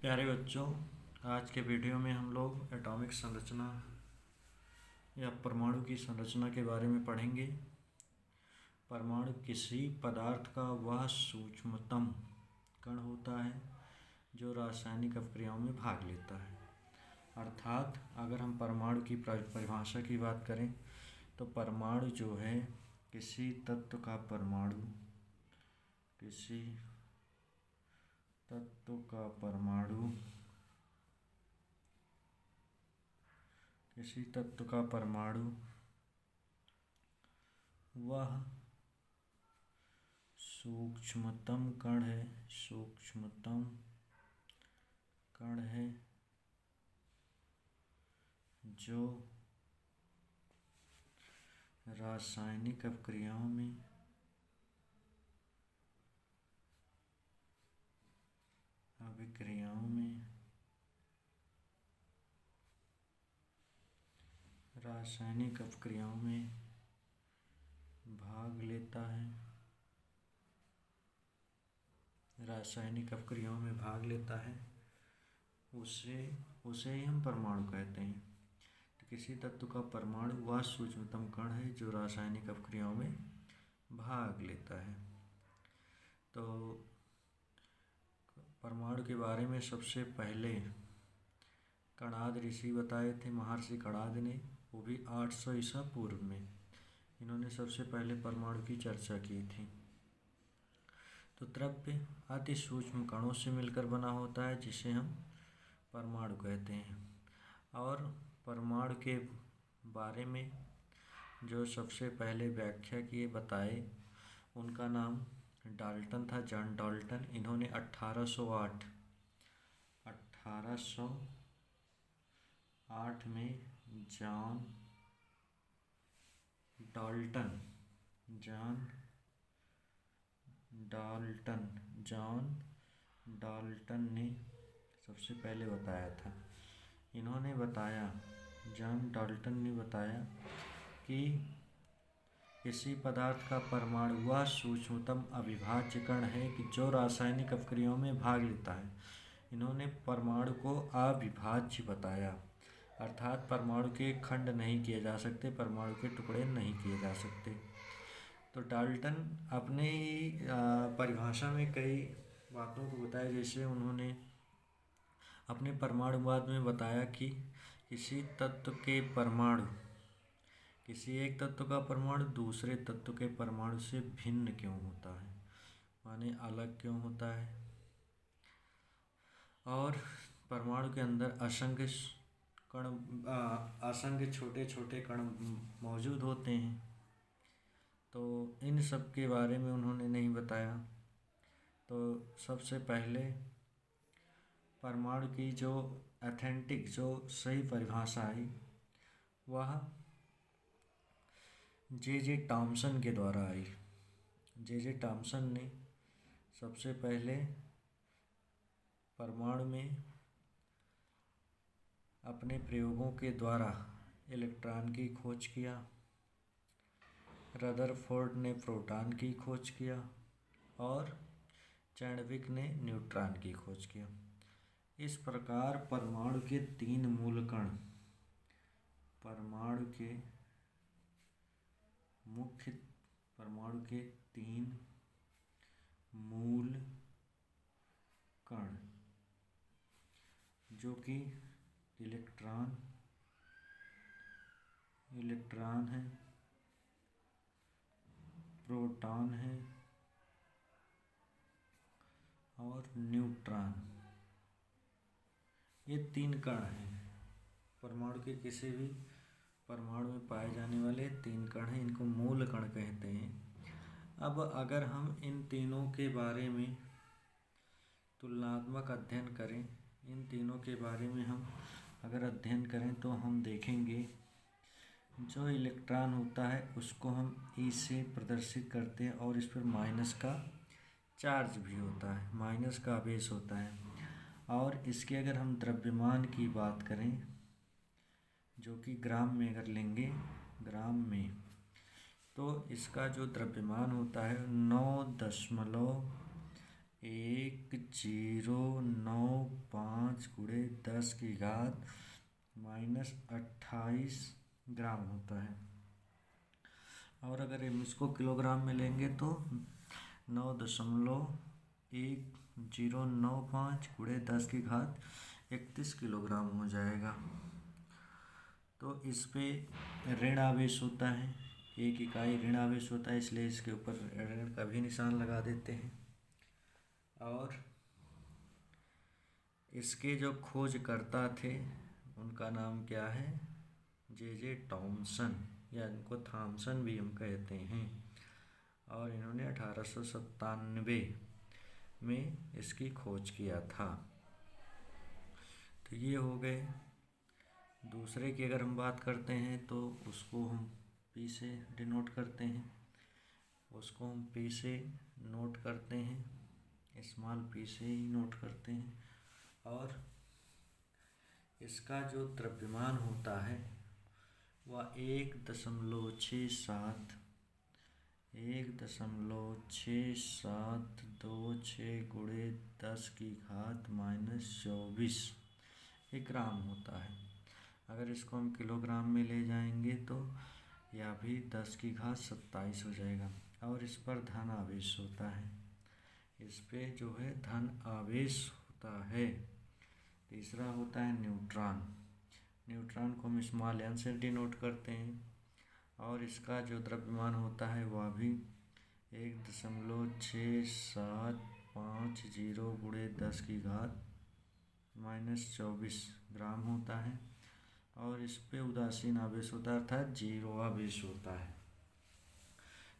प्यारे बच्चों, आज के वीडियो में हम लोग एटॉमिक संरचना या परमाणु की संरचना के बारे में पढ़ेंगे। परमाणु किसी पदार्थ का वह सूक्ष्मतम कण होता है जो रासायनिक अपक्रियाओं में भाग लेता है। अर्थात अगर हम परमाणु की परिभाषा की बात करें तो परमाणु जो है किसी तत्व का परमाणु किसी तत्व का परमाणु वह सूक्ष्मतम कण है जो रासायनिक अपक्रियाओं में भाग लेता है उसे ही हम परमाणु कहते हैं। तो किसी तत्व का परमाणु वह सूक्ष्मतम कण है जो रासायनिक अपक्रियाओं में भाग लेता है। तो परमाणु के बारे में सबसे पहले कणाद ऋषि बताए थे, महर्षि कणाद ने, वो भी 800 ईसा पूर्व में। इन्होंने सबसे पहले परमाणु की चर्चा की थी। तो द्रव्य अति सूक्ष्म कणों से मिलकर बना होता है जिसे हम परमाणु कहते हैं। और परमाणु के बारे में जो सबसे पहले व्याख्या किए बताए उनका नाम डाल्टन था, जॉन डाल्टन। इन्होंने 1808 में जॉन डाल्टन ने सबसे पहले बताया था। जॉन डाल्टन ने बताया कि किसी पदार्थ का परमाणु वह सूक्ष्मतम अविभाज्य कण है कि जो रासायनिक अपक्रियाओं में भाग लेता है। इन्होंने परमाणु को अविभाज्य बताया, अर्थात परमाणु के खंड नहीं किए जा सकते, परमाणु के टुकड़े नहीं किए जा सकते। तो डाल्टन अपने ही परिभाषा में कई बातों को बताया, जैसे उन्होंने अपने परमाणुवाद में बताया कि किसी एक तत्व का परमाणु दूसरे तत्व के परमाणु से भिन्न क्यों होता है, माने अलग क्यों होता है। और परमाणु के अंदर असंख्य छोटे छोटे कण मौजूद होते हैं। तो इन सब के बारे में उन्होंने नहीं बताया। तो सबसे पहले परमाणु की जो सही परिभाषा आई वह जे टॉमसन के द्वारा आई। जे टॉमसन ने सबसे पहले परमाणु में अपने प्रयोगों के द्वारा इलेक्ट्रॉन की खोज किया, रदरफोर्ड ने प्रोटॉन की खोज किया और चैडविक ने न्यूट्रॉन की खोज किया। इस प्रकार परमाणु के तीन मूल कण जो कि इलेक्ट्रॉन है, प्रोटॉन है और न्यूट्रॉन, ये तीन कण हैं। परमाणु के किसी भी परमाणु में पाए जाने वाले तीन कण हैं, इनको मूल कण कहते हैं। अब अगर हम इन तीनों के बारे में तुलनात्मक अध्ययन करें, इन तीनों के बारे में हम अगर अध्ययन करें तो हम देखेंगे जो इलेक्ट्रॉन होता है उसको हम ई से प्रदर्शित करते हैं और इस पर माइनस का चार्ज भी होता है, माइनस का आवेश होता है। और इसके अगर हम द्रव्यमान की बात करें जो कि ग्राम में अगर लेंगे, ग्राम में, तो इसका जो द्रव्यमान होता है 1095 गुणे 10⁻⁻28 ग्राम होता है। और अगर हम इसको किलोग्राम में लेंगे तो 9.1095 गुणे 10⁻31 किलोग्राम हो जाएगा। तो इस पे ऋण आवेश होता है, एक इकाई ऋण आवेश होता है, इसलिए इसके ऊपर ऋण का भी निशान लगा देते हैं। और इसके जो खोजकर्ता थे उनका नाम क्या है? जे टॉमसन, या इनको थॉमसन भी हम कहते हैं। और इन्होंने 1897 में इसकी खोज किया था। तो ये हो गए। दूसरे की अगर हम बात करते हैं तो उसको हम पी से डिनोट करते हैं, उसको हम पी से नोट करते हैं, स्मॉल पी से ही नोट करते हैं। और इसका जो द्रव्यमान होता है वह 1.6726 गुणे 10⁻⁻24 ग्राम होता है। अगर इसको हम किलोग्राम में ले जाएंगे तो यह भी 10⁻27 हो जाएगा। और इस पर धन आवेश होता है, इस पे जो है धन आवेश होता है। तीसरा होता है न्यूट्रॉन। न्यूट्रॉन को हम स्मॉल n से डिनोट करते हैं। और इसका जो द्रव्यमान होता है वह भी 1.6750 गुणे 10⁻⁻24 ग्राम होता है। और इस पे उदासीन आवेश होता है, अर्थात जीरो आवेश होता है।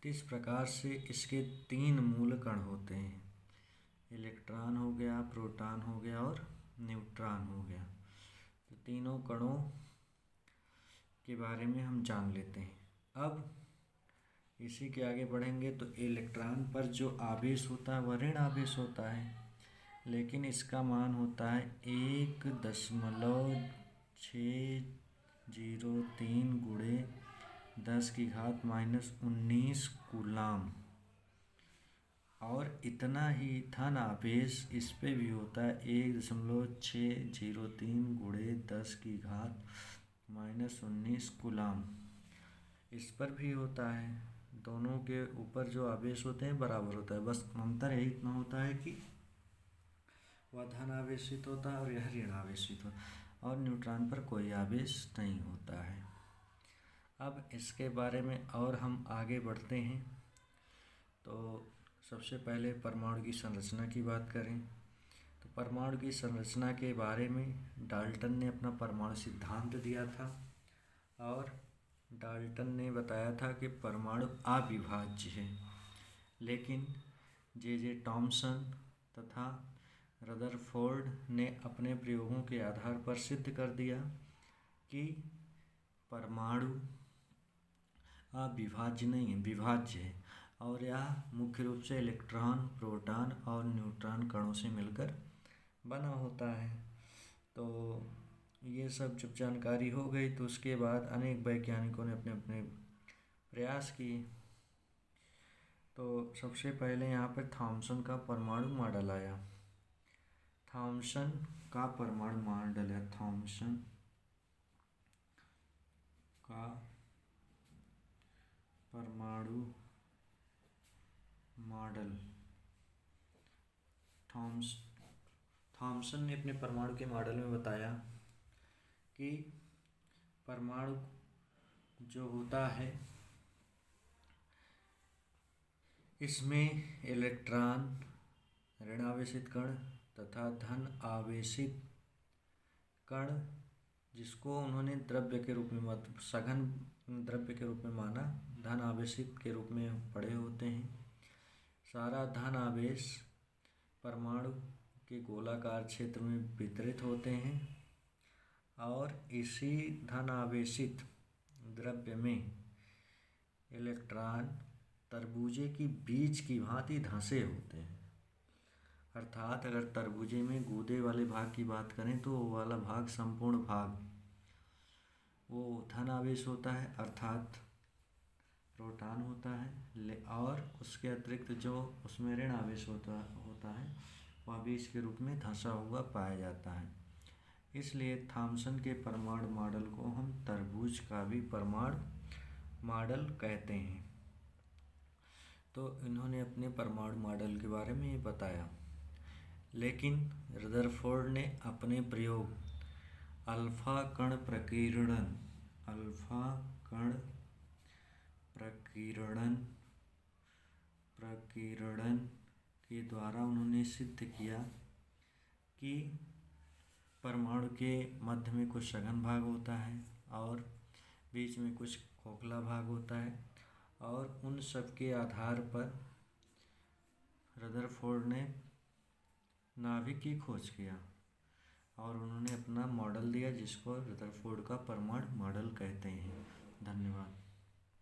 तो इस प्रकार से इसके 3 मूल कण होते हैं, इलेक्ट्रॉन हो गया, प्रोटॉन हो गया और न्यूट्रॉन हो गया। तो तीनों कणों के बारे में हम जान लेते हैं। अब इसी के आगे बढ़ेंगे तो इलेक्ट्रॉन पर जो आवेश होता है वह ऋण आवेश होता है, लेकिन इसका मान होता है 1.603 गुणे 10⁻⁻19 कूलाम। और इतना ही धन आवेश इस पे भी होता है, 1.603 गुणे 10⁻⁻19 कूलाम इस पर भी होता है। दोनों के ऊपर जो आवेश होते हैं बराबर होता है, बस अंतर यही इतना होता है कि वह धन आवेशित होता है और यह ऋण आवेशित होता है, और न्यूट्रॉन पर कोई आवेश नहीं होता है। अब इसके बारे में और हम आगे बढ़ते हैं। तो सबसे पहले परमाणु की संरचना की बात करें तो परमाणु की संरचना के बारे में डाल्टन ने अपना परमाणु सिद्धांत दिया था। और डाल्टन ने बताया था कि परमाणु अविभाज्य है, लेकिन जे टॉमसन तथा रदरफोर्ड ने अपने प्रयोगों के आधार पर सिद्ध कर दिया कि परमाणु अविभाज्य नहीं है, विभाज्य है। और यह मुख्य रूप से इलेक्ट्रॉन, प्रोटॉन और न्यूट्रॉन कणों से मिलकर बना होता है। तो ये सब जब जानकारी हो गई तो उसके बाद अनेक वैज्ञानिकों ने अपने अपने प्रयास किए। तो सबसे पहले यहाँ पर थॉमसन का परमाणु मॉडल आया। थॉमसन का परमाणु मॉडल है, थॉमसन का परमाणु मॉडल। थॉमसन ने अपने परमाणु के मॉडल में बताया कि परमाणु जो होता है इसमें इलेक्ट्रॉन, ऋण आवेशित कण तथा धन आवेशित कण, जिसको उन्होंने द्रव्य के रूप में सघन द्रव्य के रूप में माना, धन आवेशित के रूप में पड़े होते हैं। सारा धन आवेश परमाणु के गोलाकार क्षेत्र में वितरित होते हैं और इसी धन आवेशित द्रव्य में इलेक्ट्रॉन तरबूजे की बीज की भांति धंसे होते हैं। अर्थात अगर तरबूजे में गूदे वाले भाग की बात करें तो वो वाला भाग, संपूर्ण भाग, वो धन आवेश होता है, अर्थात प्रोटॉन होता है और उसके अतिरिक्त जो उसमें ऋण आवेश होता है वह भी इसके रूप में धंसा हुआ पाया जाता है। इसलिए थॉम्सन के परमाणु मॉडल को हम तरबूज का भी परमाणु मॉडल कहते हैं। तो इन्होंने अपने परमाणु मॉडल के बारे में ये बताया। लेकिन रदरफोर्ड ने अपने प्रयोग अल्फा कण प्रकीर्णन के द्वारा उन्होंने सिद्ध किया कि परमाणु के मध्य में कुछ सघन भाग होता है और बीच में कुछ खोखला भाग होता है, और उन सब के आधार पर रदरफोर्ड ने नाभिक की खोज किया और उन्होंने अपना मॉडल दिया जिसको रदरफोर्ड का परमाणु मॉडल कहते हैं। धन्यवाद।